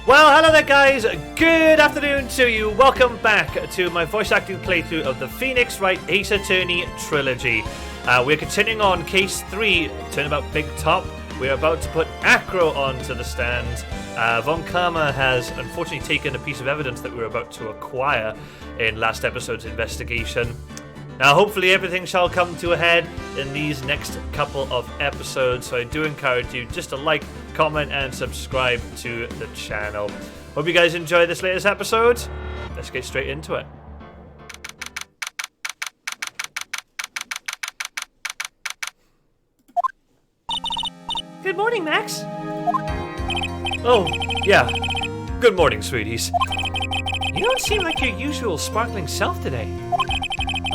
Well, hello there guys, good afternoon to you. Welcome back to my voice acting playthrough of the Phoenix Wright Ace Attorney Trilogy. We're continuing on Case 3, Turnabout Big Top. We're about to put Acro onto the stand. Von Karma has unfortunately taken a piece of evidence that we were about to acquire in last episode's investigation. Now, hopefully everything shall come to a head in these next couple of episodes, so I do encourage you just to like, comment, and subscribe to the channel. Hope you guys enjoy this latest episode. Let's get straight into it. Good morning, Max. Oh, yeah. Good morning, sweeties. You don't seem like your usual sparkling self today.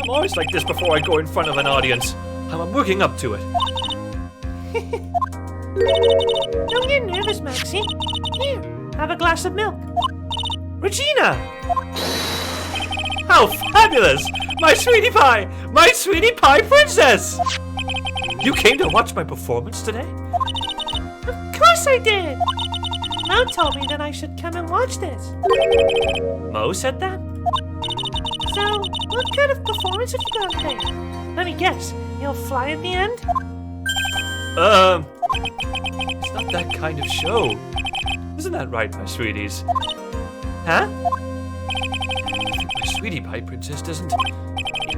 I'm always like this before I go in front of an audience. I'm working up to it. Don't get nervous, Maxie. Here, have a glass of milk. Regina! How fabulous! My sweetie pie! My sweetie pie princess! You came to watch my performance today? Of course I did! Mo told me that I should come and watch this. Mo said that? So, what kind of performance have you got today? Let me guess, you'll fly at the end? It's not that kind of show. Isn't that right, my sweeties? Huh? My sweetie pie princess doesn't...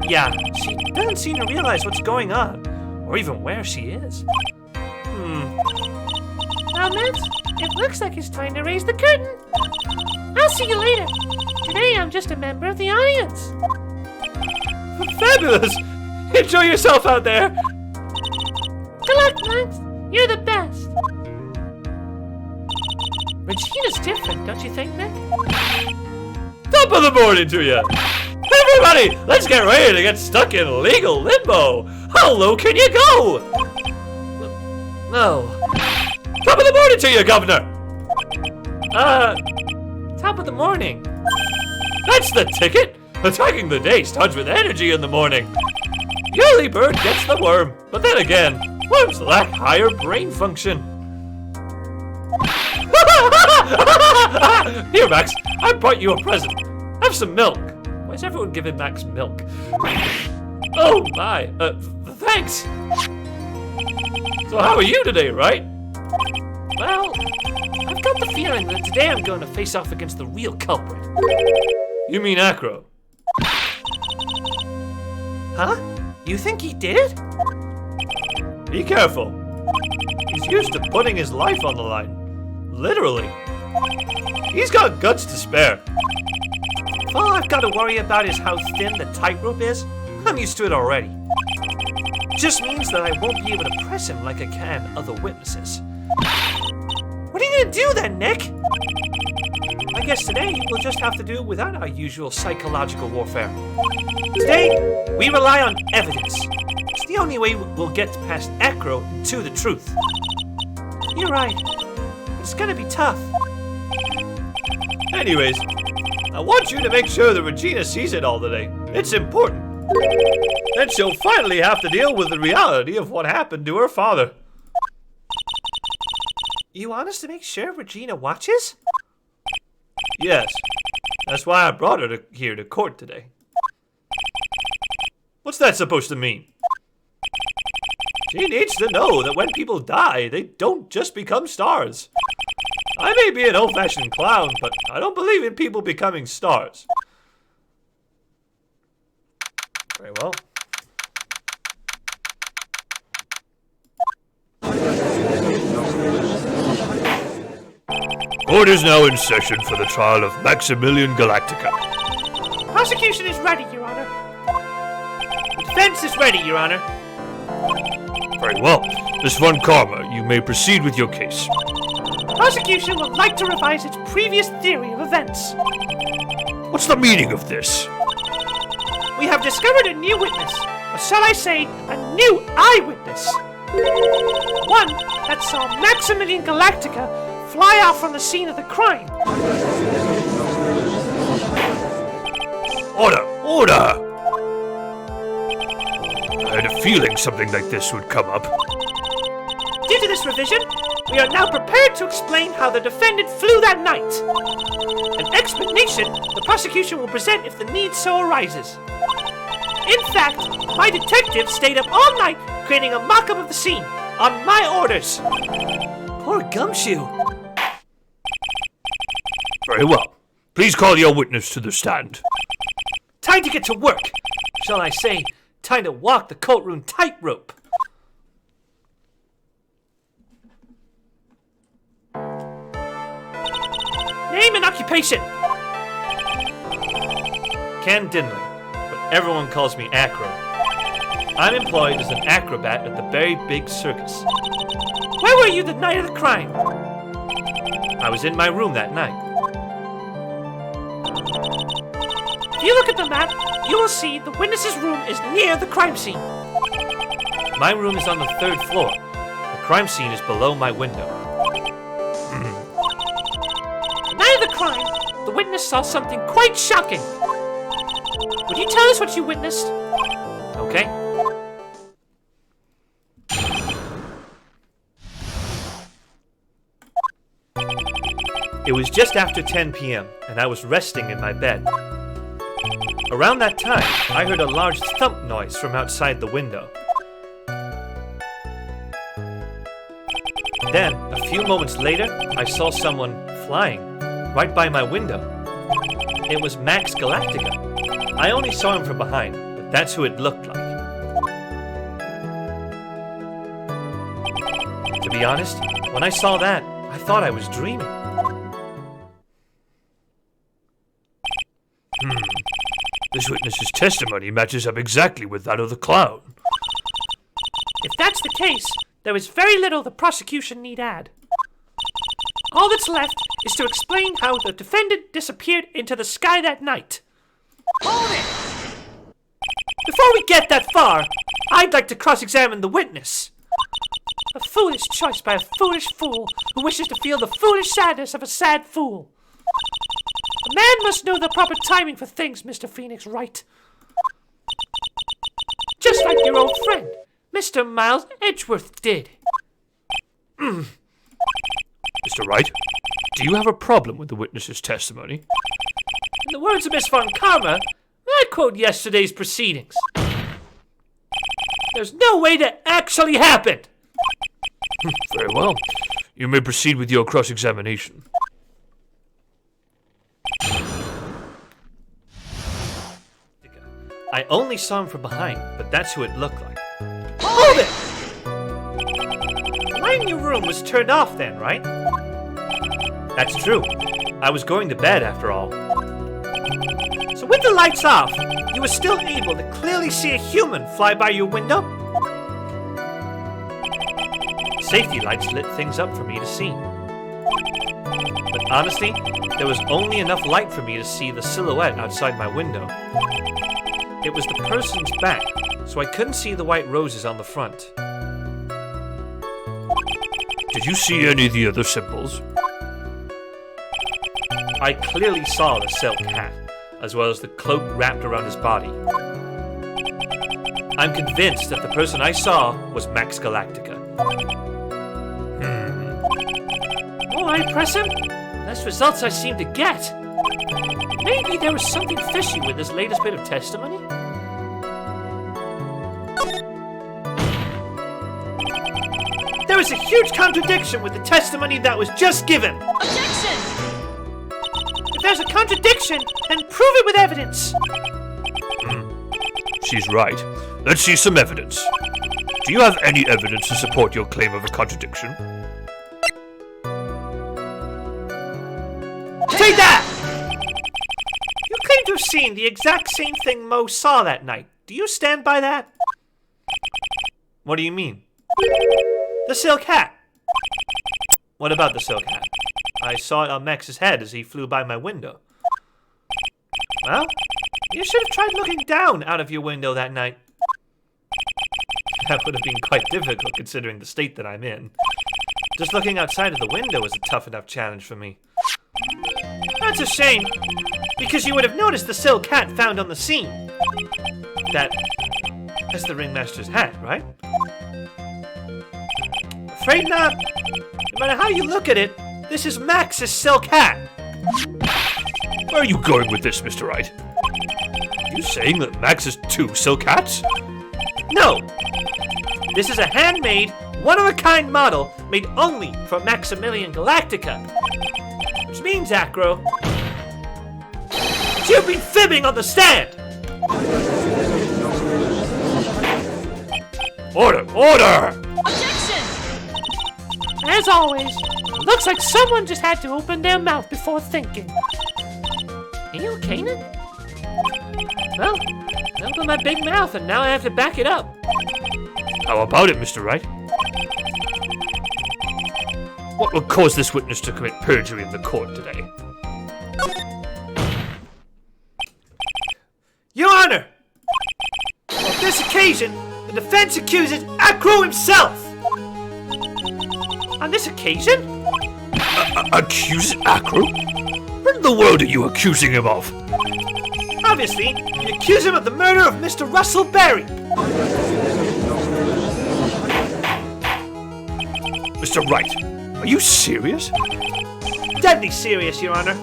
Yeah, she doesn't seem to realize what's going on, or even where she is. Now, Max, it looks like it's time to raise the curtain. I'll see you later. Today I'm just a member of the audience. Fabulous! Enjoy yourself out there! Good luck, Max. You're the best. Regina's different, don't you think, Nick? Top of the morning to you! Everybody, let's get ready to get stuck in legal limbo! How low can you go? No. Top of the morning to you, Governor! Top of the morning. That's the ticket! Attacking the day starts with energy in the morning. The early bird gets the worm, but then again, worms lack higher brain function. Here, Max, I brought you a present. Have some milk. Why is everyone giving Max milk? Oh my, thanks. So how are you today, Wright? Well, I've got the feeling that today I'm going to face off against the real culprit. You mean Acro? Huh? You think he did it? Be careful. He's used to putting his life on the line. Literally. He's got guts to spare. All I've got to worry about is how thin the tightrope is. I'm used to it already. Just means that I won't be able to press him like I can other witnesses. What are you gonna do then, Nick? I guess today we'll just have to do it without our usual psychological warfare. Today, we rely on evidence. It's the only way we'll get past Acro to the truth. You're right. It's gonna be tough. Anyways, I want you to make sure that Regina sees it all today. It's important. Then she'll finally have to deal with the reality of what happened to her father. You want us to make sure Regina watches? Yes. That's why I brought her here to court today. What's that supposed to mean? She needs to know that when people die, they don't just become stars. I may be an old-fashioned clown, but I don't believe in people becoming stars. Very well. Court is now in session for the trial of Maximilian Galactica. Prosecution is ready, Your Honor. The defense is ready, Your Honor. Very well. Miss Von Karma, you may proceed with your case. Prosecution would like to revise its previous theory of events. What's the meaning of this? We have discovered a new witness, or shall I say, a new eyewitness. One that saw Maximilian Galactica fly out from the scene of the crime. Order! Order! I had a feeling something like this would come up. Due to this revision, We are now prepared to explain how the defendant flew that night. An explanation the prosecution will present if the need so arises. In fact, my detective stayed up all night creating a mock-up of the scene, on my orders. Poor Gumshoe. Very well. Please call your witness to the stand. Time to get to work. Shall I say, time to walk the courtroom tightrope. Name and occupation. Ken Dinley, but everyone calls me Acro. I'm employed as an acrobat at the Very Big Circus. Where were you the night of the crime? I was in my room that night. If you look at the map, you will see the witness's room is near the crime scene. My room is on the 3rd floor. The crime scene is below my window. The night of the crime, the witness saw something quite shocking. Would you tell us what you witnessed? Okay. It was just after 10 p.m., and I was resting in my bed. Around that time, I heard a large thump noise from outside the window. Then, a few moments later, I saw someone flying right by my window. It was Max Galactica. I only saw him from behind, but that's who it looked like. To be honest, when I saw that, I thought I was dreaming. This witness's testimony matches up exactly with that of the clown. If that's the case, there is very little the prosecution need add. All that's left is to explain how the defendant disappeared into the sky that night. Hold it! Before we get that far, I'd like to cross-examine the witness. A foolish choice by a foolish fool who wishes to feel the foolish sadness of a sad fool. A man must know the proper timing for things, Mr. Phoenix Wright. Just like your old friend, Mr. Miles Edgeworth did. Mr. Wright, do you have a problem with the witness's testimony? In the words of Miss Von Karma, I quote yesterday's proceedings. There's no way that actually happened. Very well. You may proceed with your cross-examination. I only saw him from behind, but that's who it looked like. Hold it! The light in your room was turned off then, right? That's true. I was going to bed after all. So with the lights off, you were still able to clearly see a human fly by your window? Safety lights lit things up for me to see. But honestly, there was only enough light for me to see the silhouette outside my window. It was the person's back, so I couldn't see the white roses on the front. Did you see any of the other symbols? I clearly saw the silk hat, as well as the cloak wrapped around his body. I'm convinced that the person I saw was Max Galactica. The more I press him, the less results I seem to get. Maybe there was something fishy with this latest bit of testimony? There is a huge contradiction with the testimony that was just given. Objection! If there's a contradiction, then prove it with evidence. She's right. Let's see some evidence. Do you have any evidence to support your claim of a contradiction? Take that! You claim to have seen the exact same thing Mo saw that night. Do you stand by that? What do you mean? The silk hat. What about the silk hat? I saw it on Max's head as he flew by my window. Well, you should have tried looking down out of your window that night. That would have been quite difficult considering the state that I'm in. Just looking outside of the window is a tough enough challenge for me. That's a shame, because you would have noticed the silk hat found on the scene. That's the ringmaster's hat, right? Afraid not. It matter how you look at it, this is Max's silk hat. Where are you going with this, Mr. Wright? Are you saying that Max has 2 silk hats? No! This is a handmade, one-of-a-kind model made only for Maximilian Galactica. Which means, Acro, you've been fibbing on the stand! Order! Order! Objection! As always, it looks like someone just had to open their mouth before thinking. Are you okay, Nick? Well, I opened my big mouth and now I have to back it up. How about it, Mr. Wright? What will cause this witness to commit perjury in the court today? Your Honor! On this occasion, the defense accuses Acro himself! On this occasion? Accuse Acro? What in the world are you accusing him of? Obviously, you accuse him of the murder of Mr. Russell Berry. Mr. Wright, are you serious? Deadly serious, Your Honor.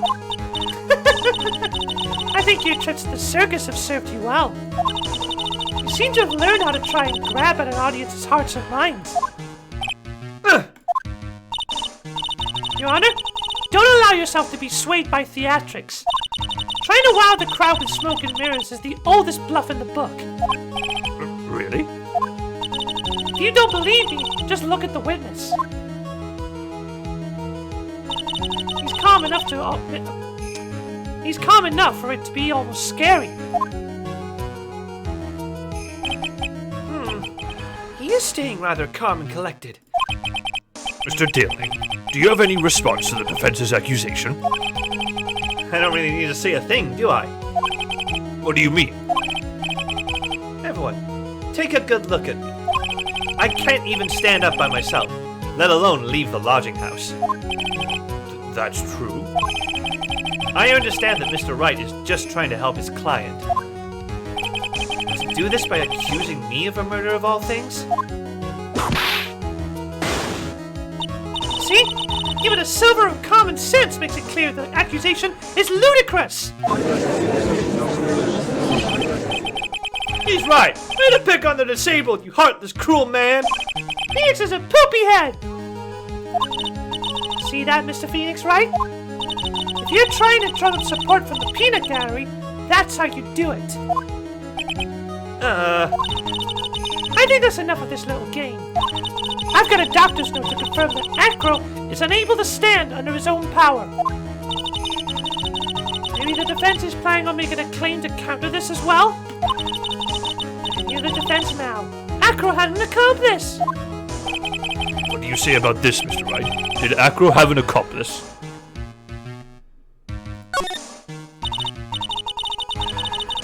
I think your trips to the circus have served you well. You seem to have learned how to try and grab at an audience's hearts and minds. Your Honor, don't allow yourself to be swayed by theatrics. Trying to wow the crowd with smoke and mirrors is the oldest bluff in the book. Really? If you don't believe me, just look at the witness. He's calm enough for it to be almost scary. He is staying rather calm and collected. Mr. Dilling, do you have any response to the defense's accusation? I don't really need to say a thing, do I? What do you mean? Everyone, take a good look at me. I can't even stand up by myself, let alone leave the lodging house. That's true. I understand that Mr. Wright is just trying to help his client. To do this by accusing me of a murder of all things? See? Even a silver of common sense makes it clear the accusation is ludicrous! He's right! Way to pick on the disabled, you heartless, cruel man! Phoenix is a poopy head! See that, Mr. Phoenix, right? If you're trying to drum up support from the peanut gallery, that's how you do it. I think that's enough of this little game. I've got a doctor's note to confirm that Acro is unable to stand under his own power. Maybe the defense is planning on making a claim to counter this as well? I can hear the defense now. Acro had an accomplice! What do you say about this, Mr. Wright? Did Acro have an accomplice?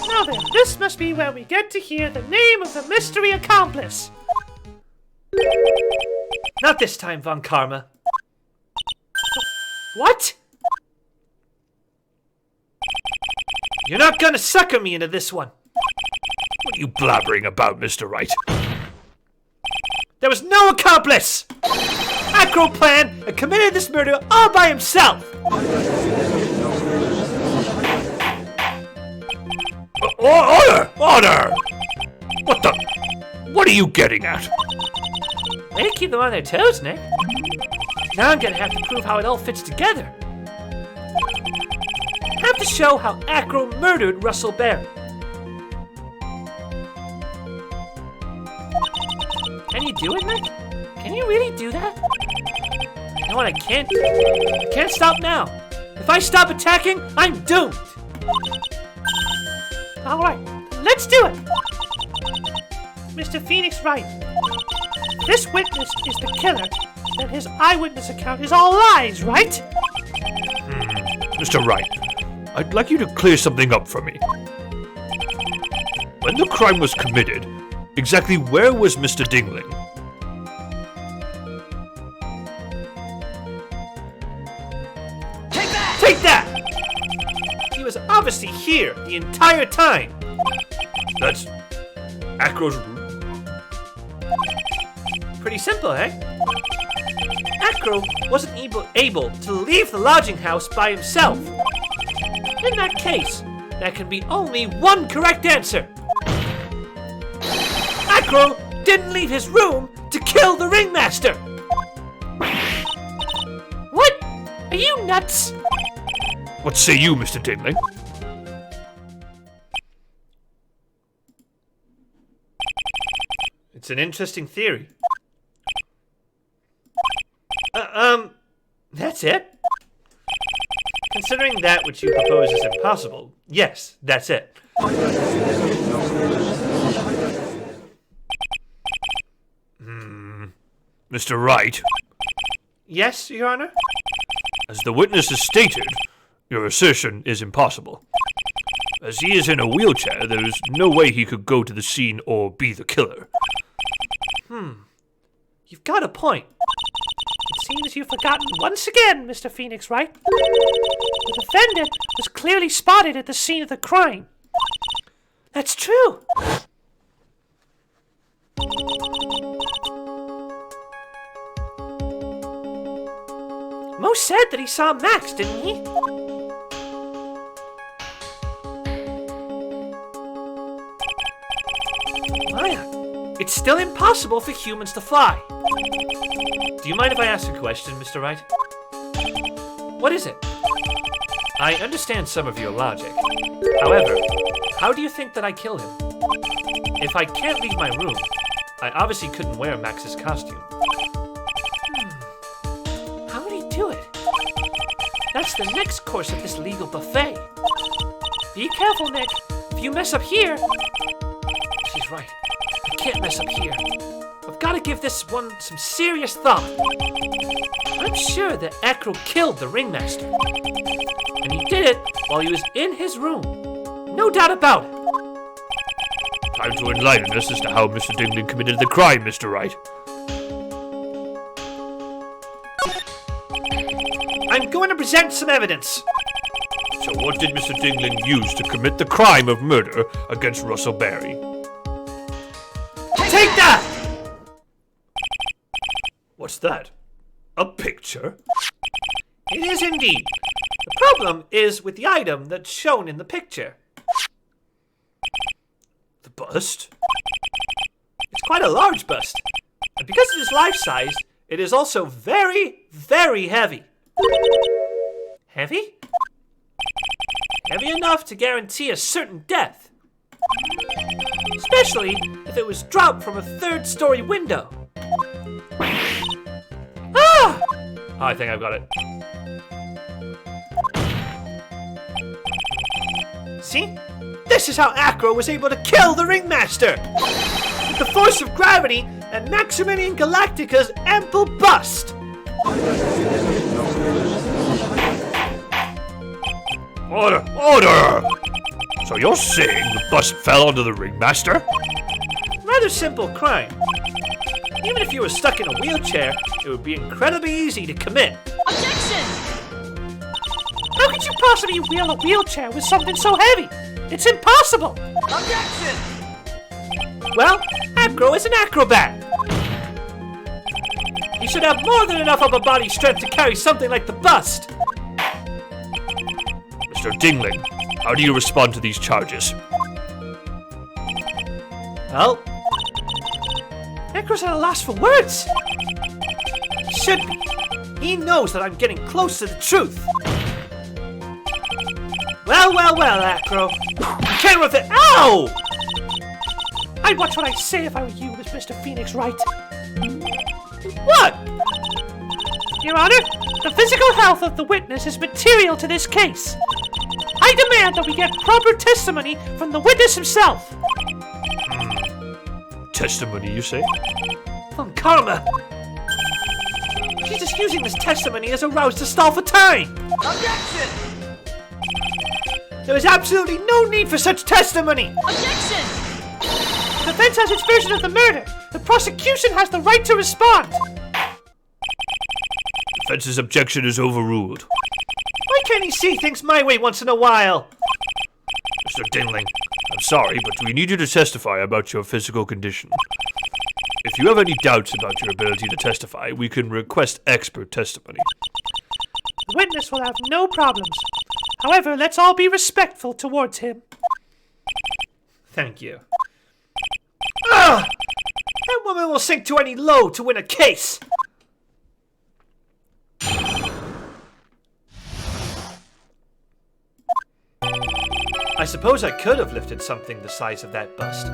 Now then, this must be where we get to hear the name of the mystery accomplice. Not this time, Von Karma. What? You're not gonna sucker me into this one. What are you blabbering about, Mr. Wright? There was no accomplice! Acro planned and committed this murder all by himself! Order! Order! What are you getting at? Way to keep them on their toes, Nick. Now I'm gonna have to prove how it all fits together. Have to show how Acro murdered Russell Berry. Can you do it, Nick? Can you really do that? You know what I can't do? I can't stop now. If I stop attacking, I'm doomed. Alright, let's do it! Mr. Phoenix Wright. If this witness is the killer, then his eyewitness account is all lies, right? Mr. Wright, I'd like you to clear something up for me. When the crime was committed, exactly where was Mr. Dingling? Take that! Take that! He was obviously here the entire time. That's Acro's room. Pretty simple, eh? Acro wasn't able to leave the lodging house by himself. In that case, there can be only one correct answer. Acro didn't leave his room to kill the ringmaster. What? Are you nuts? What say you, Mr. Dingling? It's an interesting theory. That's it? Considering that which you propose is impossible, yes, that's it. Mr. Wright? Yes, Your Honor? As the witness has stated, your assertion is impossible. As he is in a wheelchair, there is no way he could go to the scene or be the killer. You've got a point. It seems you've forgotten once again, Mr. Phoenix Wright. The defendant was clearly spotted at the scene of the crime. That's true. Mo said that he saw Max, didn't he? Maya, it's still impossible for humans to fly. Do you mind if I ask a question, Mr. Wright? What is it? I understand some of your logic. However, how do you think that I killed him? If I can't leave my room, I obviously couldn't wear Max's costume. How would he do it? That's the next course of this legal buffet. Be careful, Nick. If you mess up here... She's right. I can't mess up here. I've got to give this one some serious thought. I'm sure that Acro killed the ringmaster. And he did it while he was in his room. No doubt about it. Time to enlighten us as to how Mr. Dingling committed the crime, Mr. Wright. I'm going to present some evidence. So what did Mr. Dingling use to commit the crime of murder against Russell Barry? Take that! What's that? A picture? It is indeed. The problem is with the item that's shown in the picture. The bust? It's quite a large bust. And because it is life-size, it is also very, very heavy. Heavy? Heavy enough to guarantee a certain death. Especially if it was dropped from a third-story window. Ah! Oh, I think I've got it. See? This is how Acro was able to kill the ringmaster! With the force of gravity and Maximilian Galactica's ample bust! Order! Order! So you're saying the bust fell onto the ringmaster? Rather simple crime. Even if you were stuck in a wheelchair, it would be incredibly easy to commit. Objection! How could you possibly wheel a wheelchair with something so heavy? It's impossible! Objection! Well, Acro is an acrobat. He should have more than enough upper body strength to carry something like the bust. Mr. Dingling, how do you respond to these charges? Well, Acro's at a loss for words. He should be. He knows that I'm getting close to the truth. Well, Acro. You can't with it. Ow! I'd watch what I say if I were you, Mr. Phoenix Wright. What? Your Honor, the physical health of the witness is material to this case. I demand that we get proper testimony from the witness himself. Testimony, you say? From Karma. She's just using this testimony as a rouse to stall for time. Objection! There is absolutely no need for such testimony. Objection! The defense has its version of the murder. The prosecution has the right to respond. Defense's objection is overruled. Why can't he see things my way once in a while? Mr. Dingling, I'm sorry, but we need you to testify about your physical condition. If you have any doubts about your ability to testify, we can request expert testimony. The witness will have no problems. However, let's all be respectful towards him. Thank you. Ah! That woman will sink to any low to win a case! I suppose I could have lifted something the size of that bust.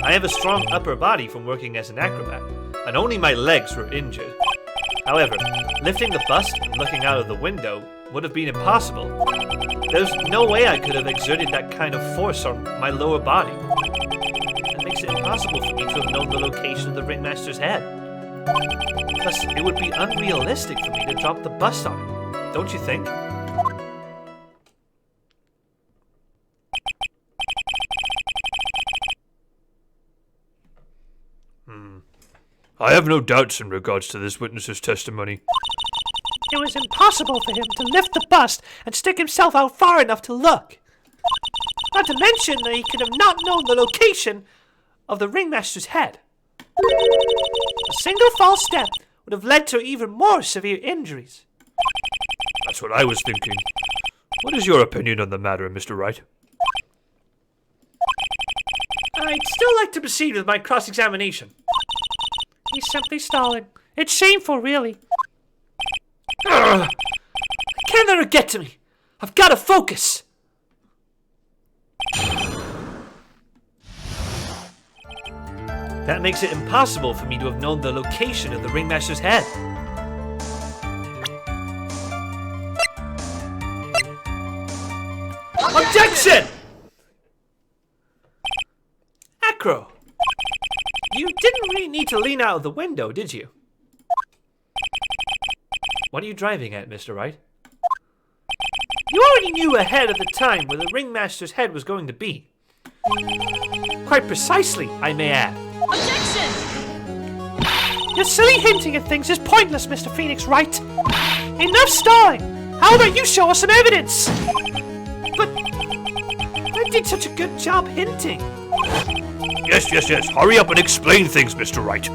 I have a strong upper body from working as an acrobat, and only my legs were injured. However, lifting the bust and looking out of the window would have been impossible. There's no way I could have exerted that kind of force on my lower body. That makes it impossible for me to have known the location of the ringmaster's head. Plus, it would be unrealistic for me to drop the bust on him, don't you think? I have no doubts in regards to this witness's testimony. It was impossible for him to lift the bust and stick himself out far enough to look. Not to mention that he could have not known the location of the ringmaster's head. A single false step would have led to even more severe injuries. That's what I was thinking. What is your opinion on the matter, Mr. Wright? I'd still like to proceed with my cross-examination. He's simply stalling. It's shameful, really. I can't let her get to me. I've got to focus. That makes it impossible for me to have known the location of the ringmaster's head. Objection! Acro! You didn't really need to lean out of the window, did you? What are you driving at, Mr. Wright? You already knew ahead of the time where the ringmaster's head was going to be. Quite precisely, I may add. Objection! Your silly hinting at things is pointless, Mr. Phoenix Wright. Enough stalling! How about you show us some evidence? But I did such a good job hinting. Yes. Hurry up and explain things, Mr. Wright.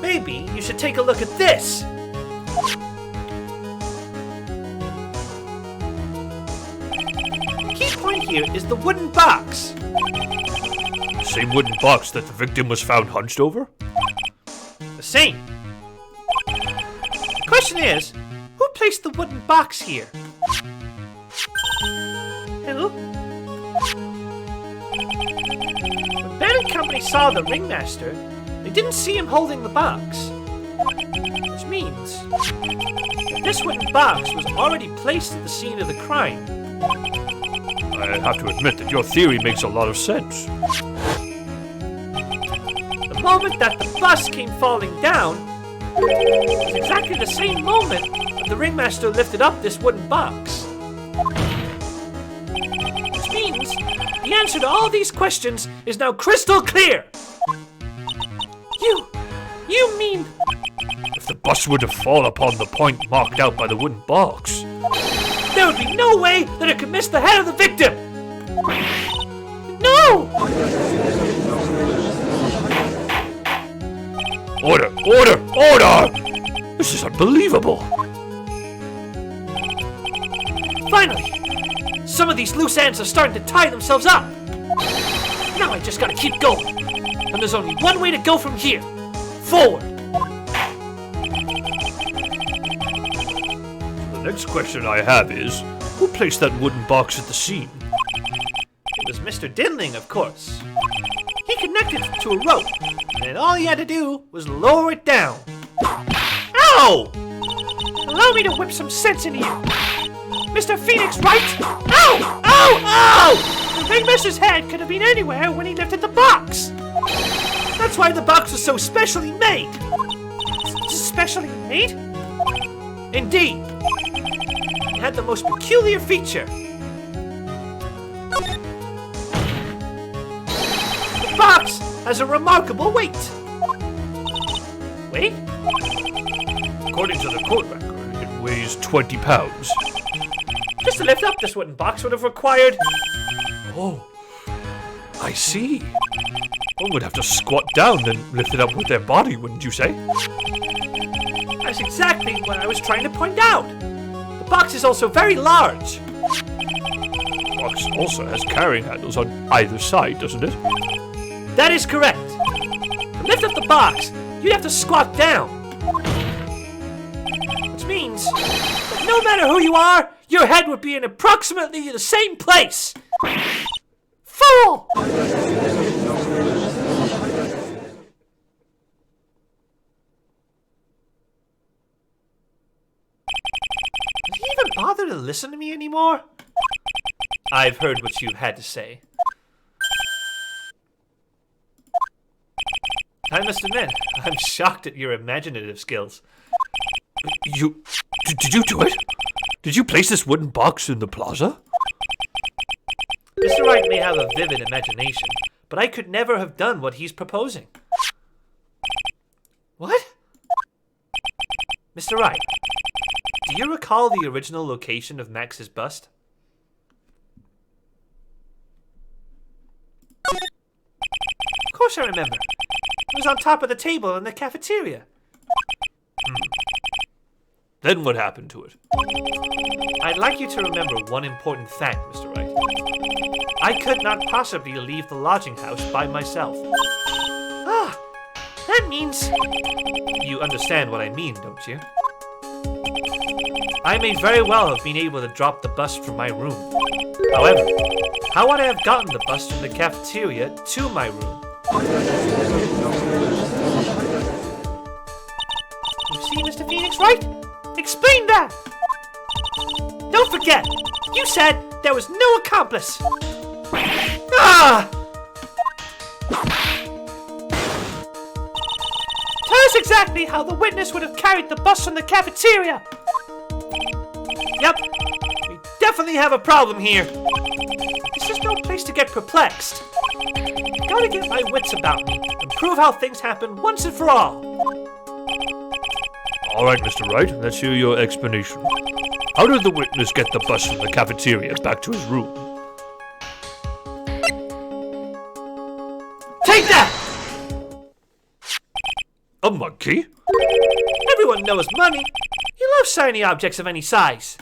Maybe you should take a look at this. The key point here is the wooden box. The same wooden box that the victim was found hunched over? The same. The question is, who placed the wooden box here? Who? When Ben and company saw the ringmaster, they didn't see him holding the box. Which means that this wooden box was already placed at the scene of the crime. I have to admit that your theory makes a lot of sense. The moment that the bus came falling down was exactly the same moment that the ringmaster lifted up this wooden box. Which means the answer to all these questions is now crystal clear. You mean... If the bus would have fallen upon the point marked out by the wooden box, there would be no way that it could miss the head of the victim! No! Order! This is unbelievable! Finally! Some of these loose ends are starting to tie themselves up! Now I just gotta keep going! And there's only one way to go from here! Forward! The next question I have is, who placed that wooden box at the scene? It was Mr. Dinling, of course. He connected it to a rope, and all he had to do was lower it down. Ow! Allow me to whip some sense into you. Mr. Phoenix Wright! Ow! Ow! Ow! The ringmaster's head could have been anywhere when he lifted the box. That's why the box was so specially made. Specially made? Indeed. It had the most peculiar feature. The box has a remarkable weight. Wait? According to the court record, it weighs 20 pounds. Just to lift up this wooden box would have required... Oh, I see. One would have to squat down, then lift it up with their body, wouldn't you say? That's exactly what I was trying to point out. The box is also very large. The box also has carrying handles on either side, doesn't it? That is correct. To lift up the box, you'd have to squat down. Which means that no matter who you are, your head would be in approximately the same place. Fool! Do you even bother to listen to me anymore? I've heard what you've had to say. I must admit, I'm shocked at your imaginative skills. Did you do it? Did you place this wooden box in the plaza? Mr. Wright may have a vivid imagination, but I could never have done what he's proposing. What? Mr. Wright, do you recall the original location of Max's bust? Of course I remember. It was on top of the table in the cafeteria. Then what happened to it? I'd like you to remember one important fact, Mr. Wright. I could not possibly leave the lodging house by myself. Ah, that means... You understand what I mean, don't you? I may very well have been able to drop the bust from my room. However, how would I have gotten the bust from the cafeteria to my room? You see, Mr. Phoenix, right? Explain that! Don't forget, you said there was no accomplice! Ah! Tell us exactly how the witness would have carried the bus from the cafeteria! Yep, we definitely have a problem here. This is no place to get perplexed. Gotta get my wits about me and prove how things happen once and for all. All right, Mr. Wright, let's hear your explanation. How did the witness get the bus from the cafeteria back to his room? Take that! A monkey? Everyone knows money. He loves shiny objects of any size.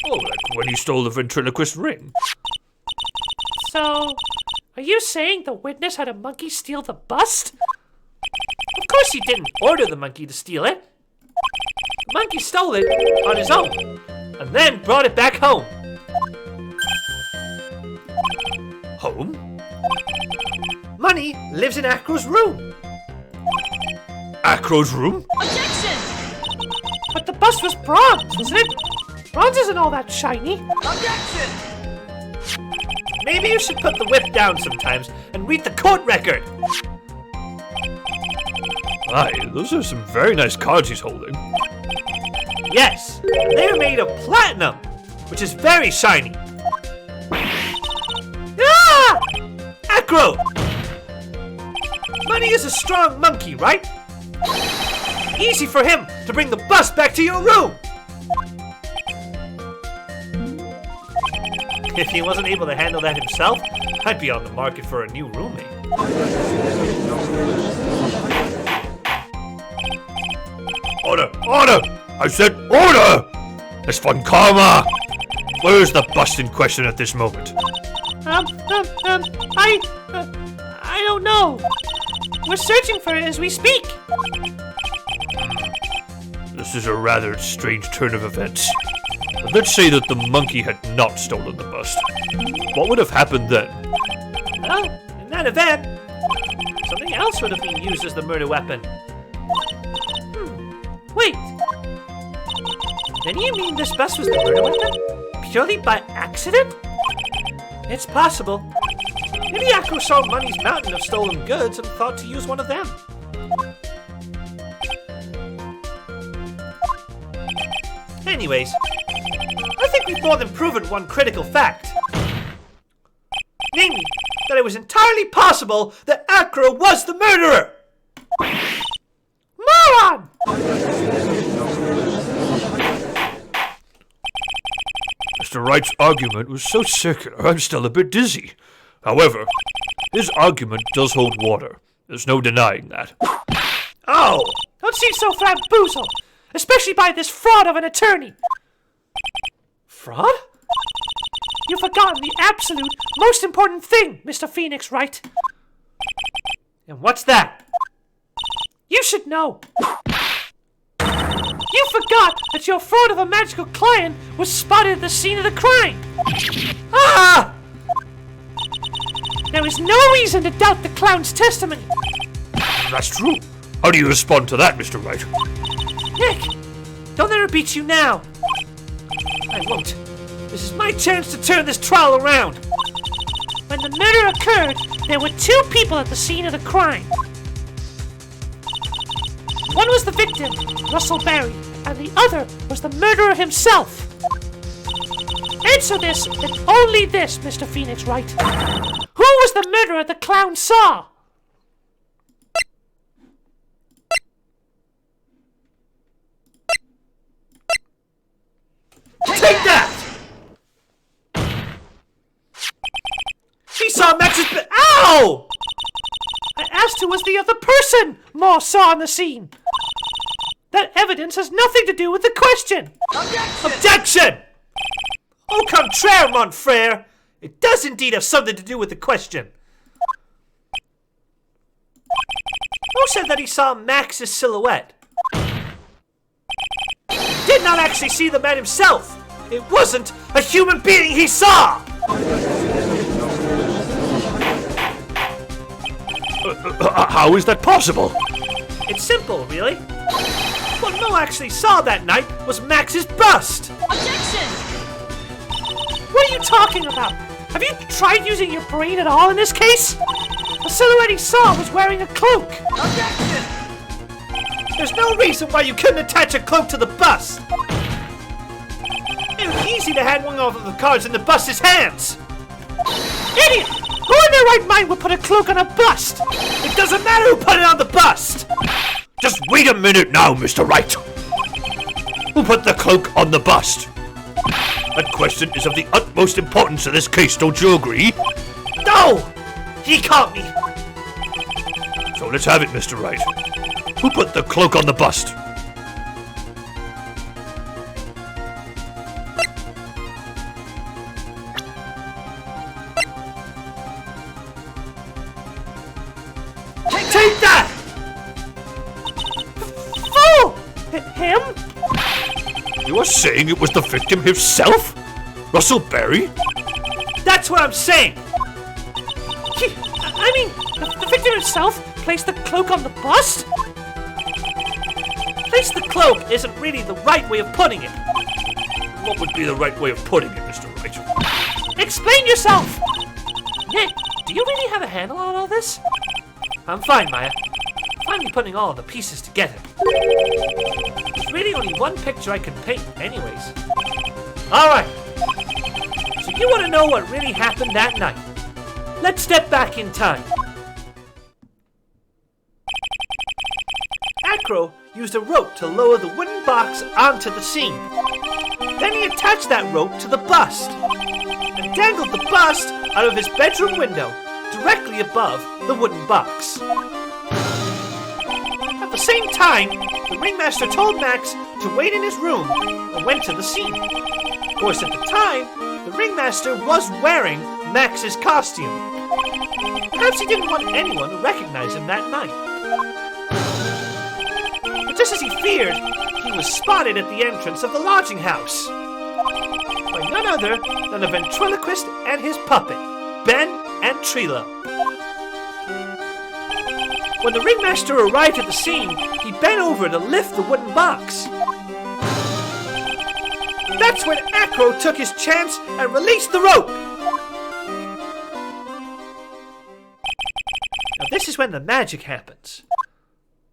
Oh, like when he stole the ventriloquist ring. So, are you saying the witness had a monkey steal the bust? Of course he didn't order the monkey to steal it. The monkey stole it on his own, and then brought it back home. Home? Money lives in Acro's room. Acro's room? Objection! But the bust was bronze, wasn't it? Bronze isn't all that shiny. Objection! Maybe you should put the whip down sometimes and read the court record. Aye, those are some very nice cards he's holding. Yes, they're made of platinum, which is very shiny. Ah! Acro! Money is a strong monkey, right? Easy for him to bring the bus back to your room. If he wasn't able to handle that himself, I'd be on the market for a new roommate. Order! Order! I said order! Miss Von Karma! Where's the bust in question at this moment? I don't know. We're searching for it as we speak. This is a rather strange turn of events. But let's say that the monkey had not stolen the bust. What would have happened then? Well, in that event, something else would have been used as the murder weapon. Wait. Then you mean this bust was the murder weapon? Purely by accident? It's possible. Maybe Acro saw Money's mountain of stolen goods and thought to use one of them. Anyways, I think we've more than proven one critical fact. Namely, that it was entirely possible that Acro was the murderer! Moron! Mr. Wright's argument was so circular, I'm still a bit dizzy. However, His argument does hold water. There's no denying that. Oh! Don't seem so bamboozled, especially by this fraud of an attorney. Fraud? You've forgotten the absolute most important thing, Mr. Phoenix Wright. And what's that? You should know. You forgot that your fraud of a magical client was spotted at the scene of the crime. Ah! There is no reason to doubt the clown's testimony. That's true. How do you respond to that, Mr. Wright? Nick, don't let her beat you now. I won't. This is my chance to turn this trial around. When the murder occurred, there were two people at the scene of the crime. One was the victim, Russell Barry, and the other was the murderer himself. Answer this and only this, Mr. Phoenix Wright. Who was the murderer the clown saw? Take that! She saw Max's Ow! I asked who was the other person Moore saw on the scene. That evidence has nothing to do with the question. Objection! Au contraire, mon frère. It does indeed have something to do with the question. Who said that he saw Max's silhouette? He did not actually see the man himself. It wasn't a human being he saw! How is that possible? It's simple, really. What Mo actually saw that night was Max's bust. Objection! What are you talking about? Have you tried using your brain at all in this case? The silhouette he saw was wearing a cloak. Objection! There's no reason why you couldn't attach a cloak to the bust. It was easy to hand one of the cards in the bust's hands. Idiot! Who in their right mind would put a cloak on a bust? It doesn't matter who put it on the bust. Just wait a minute now, Mr. Wright. Who put the cloak on the bust? That question is of the utmost importance in this case, don't you agree? No! He caught me! So let's have it, Mr. Wright. Who put the cloak on the bust? Take that! Oh! Him? You are saying it was the victim himself? Russell Barry? That's what I'm saying! I mean, the victim himself placed the cloak on the bust? Place the cloak isn't really the right way of putting it. What would be the right way of putting it, Mr. Wright? Explain yourself! Nick, do you really have a handle on all this? I'm fine, Maya. I'm finally putting all the pieces together. There's really only one picture I can paint anyways. Alright. So you want to know what really happened that night? Let's step back in time. Acro used a rope to lower the wooden box onto the scene. Then he attached that rope to the bust and dangled the bust out of his bedroom window directly above the wooden box. At the same time, the ringmaster told Max to wait in his room and went to the scene. Of course, at the time, the ringmaster was wearing Max's costume. Perhaps he didn't want anyone to recognize him that night. But just as he feared, he was spotted at the entrance of the lodging house by none other than the ventriloquist and his puppet, Ben and Trilo. When the ringmaster arrived at the scene, he bent over to lift the wooden box. That's when Acro took his chance and released the rope. Now this is when the magic happens.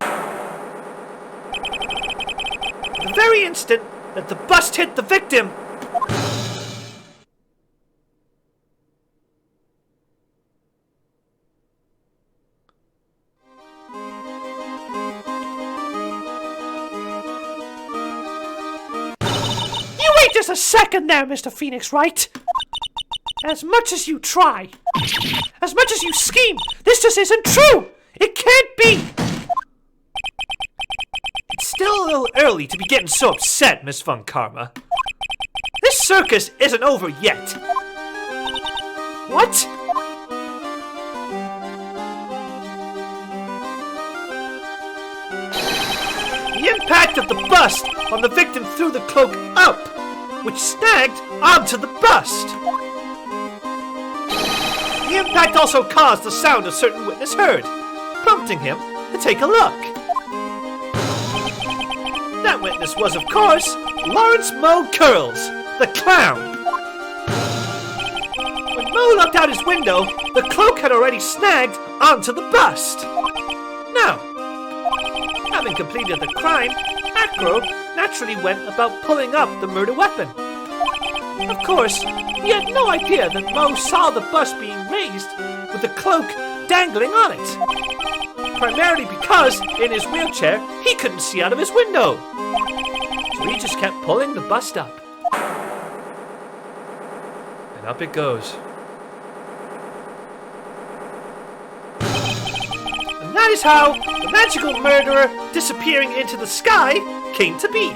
The very instant that the bust hit the victim, Just a second there, Mr. Phoenix Wright. As much as you try, As much as you scheme, this just isn't true! It can't be! It's still a little early to be getting so upset, Miss Von Karma. This circus isn't over yet. What? The impact of the bust on the victim threw the cloak up, which snagged onto the bust. The impact also caused the sound a certain witness heard, prompting him to take a look. That witness was, of course, Lawrence Moe Curls, the clown. When Moe looked out his window, the cloak had already snagged onto the bust. Now, having completed the crime, Acro naturally went about pulling up the murder weapon. Of course, he had no idea that Moe saw the bust being raised with the cloak dangling on it. Primarily because, in his wheelchair, he couldn't see out of his window. So he just kept pulling the bust up. And up it goes. And that is how the magical murderer disappearing into the sky came to be.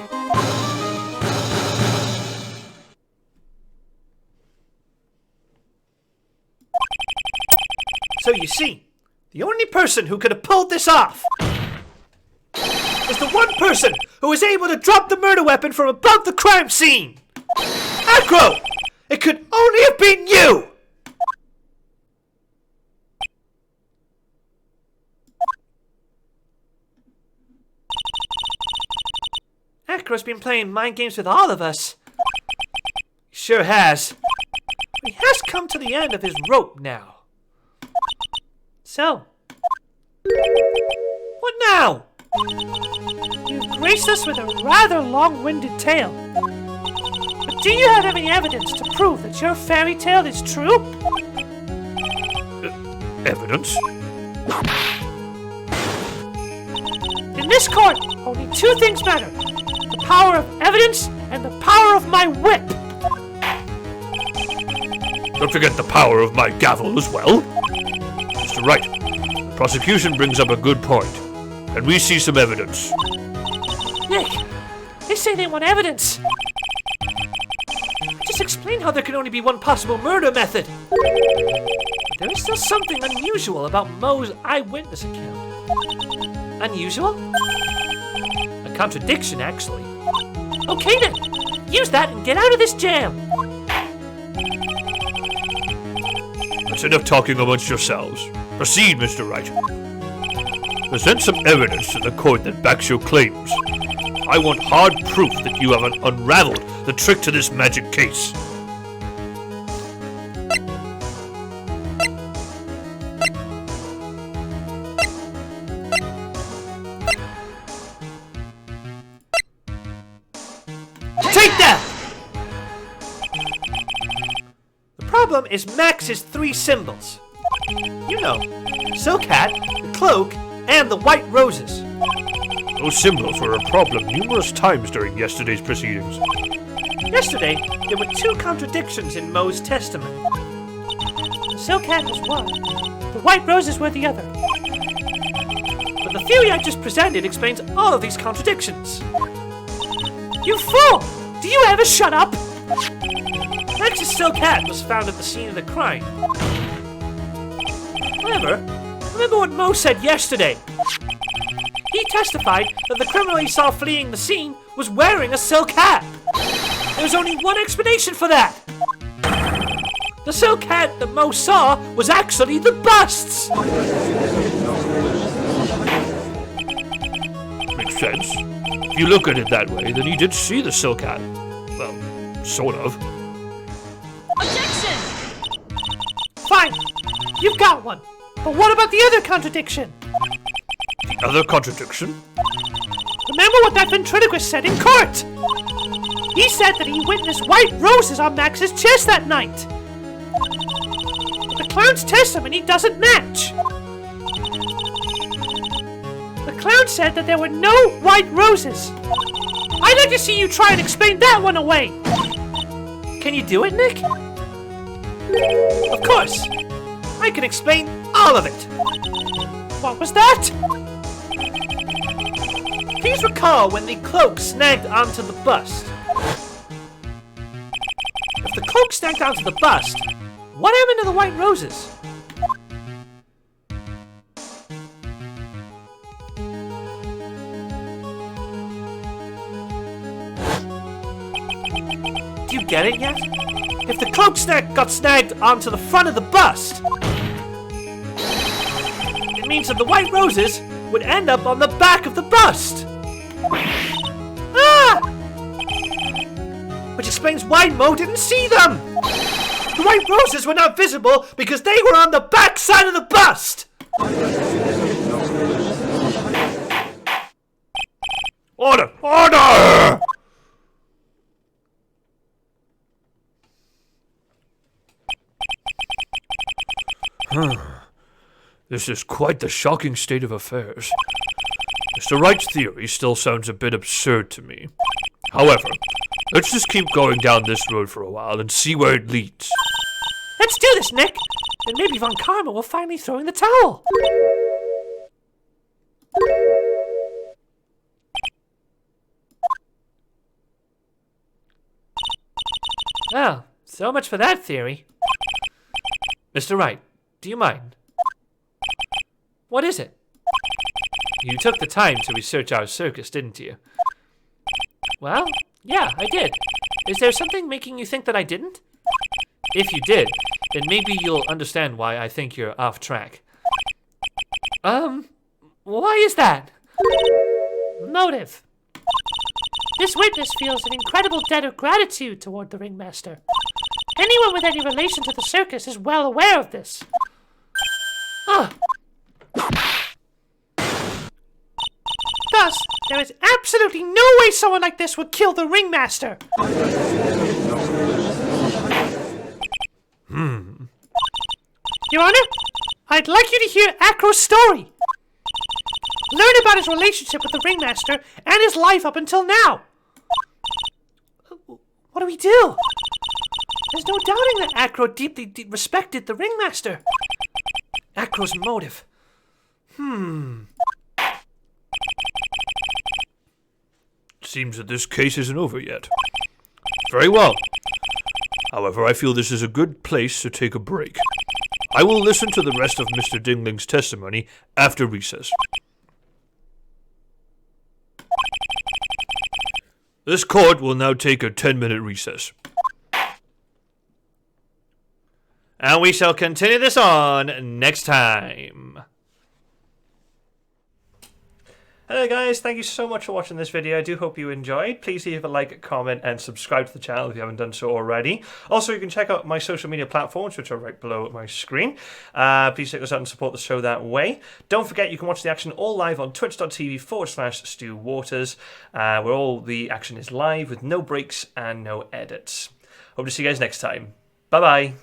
So you see, the only person who could have pulled this off is the one person who was able to drop the murder weapon from above the crime scene. Acro! It could only have been you! Acro's been playing mind games with all of us. He sure has. He has come to the end of his rope now. So, What now? you've graced us with a rather long-winded tale. But do you have any evidence to prove that your fairy tale is true? Evidence? In this court, only two things matter. The power of evidence and the power of my whip. Don't forget the power of my gavel as well. Mr. Wright, the prosecution brings up a good point. Can we see some evidence? Nick, they say they want evidence. Just explain how there can only be one possible murder method. There is still something unusual about Moe's eyewitness account. Unusual? A contradiction, actually. Okay then, use that and get out of this jam. That's enough talking amongst yourselves. Proceed, Mr. Wright. Present some evidence to the court that backs your claims. I want hard proof that you have unraveled the trick to this magic case. Take that! The problem is Max's three symbols. You know, Silk Hat, the cloak, and the white roses. Those symbols were a problem numerous times during yesterday's proceedings. Yesterday, there were two contradictions in Moe's testimony. The silk hat was one. The white roses were the other. But the theory I just presented explains all of these contradictions. You fool! Do you ever shut up? Max's silk hat was found at the scene of the crime. However, remember what Moe said yesterday. He testified that the criminal he saw fleeing the scene was wearing a silk hat. There's only one explanation for that. The silk hat that Moe saw was actually the bust's. Makes sense. If you look at it that way, then he did see the silk hat. Well, sort of. Objection! Fine, you've got one. But what about the other contradiction? The other contradiction? Remember what that ventriloquist said in court? He said that he witnessed white roses on Max's chest that night. But the clown's testimony doesn't match. The clown said that there were no white roses. I'd like to see you try and explain that one away. Can you do it, Nick? Of course. I can explain all of it. What was that? Please recall when the cloak snagged onto the bust. If the cloak snagged onto the bust, what happened to the white roses? Do you get it yet? If the cloak got snagged onto the front of the bust, it means that the white roses would end up on the back of the bust. Ah! Which explains why Mo didn't see them. The white roses were not visible because they were on the back side of the bust. Order! Order! This is quite the shocking state of affairs. Mr. Wright's theory still sounds a bit absurd to me. However, let's just keep going down this road for a while and see where it leads. Let's do this, Nick. And maybe Von Karma will finally throw in the towel. Well, so much for that theory. Mr. Wright, do you mind? What is it? You took the time to research our circus, didn't you? Well, yeah, I did. Is there something making you think that I didn't? If you did, then maybe you'll understand why I think you're off track. Why is that? Motive. This witness feels an incredible debt of gratitude toward the ringmaster. Anyone with any relation to the circus is well aware of this. Thus, there is absolutely no way someone like this would kill the ringmaster. Your Honor, I'd like you to hear Acro's story. Learn about his relationship with the ringmaster and his life up until now. What do we do? There's no doubting that Acro deeply respected the ringmaster. Acro's motive. Seems that this case isn't over yet. Very well. However, I feel this is a good place to take a break. I will listen to the rest of Mr. Dingling's testimony after recess. This court will now take a 10-minute recess. And we shall continue this on next time. Hello guys, thank you so much for watching this video. I do hope you enjoyed. Please leave a like, comment, and subscribe to the channel if you haven't done so already. Also, you can check out my social media platforms, which are right below my screen. Please check us out and support the show that way. Don't forget, you can watch the action all live on twitch.tv/Stu Waters, where all the action is live with no breaks and no edits. Hope to see you guys next time. Bye-bye.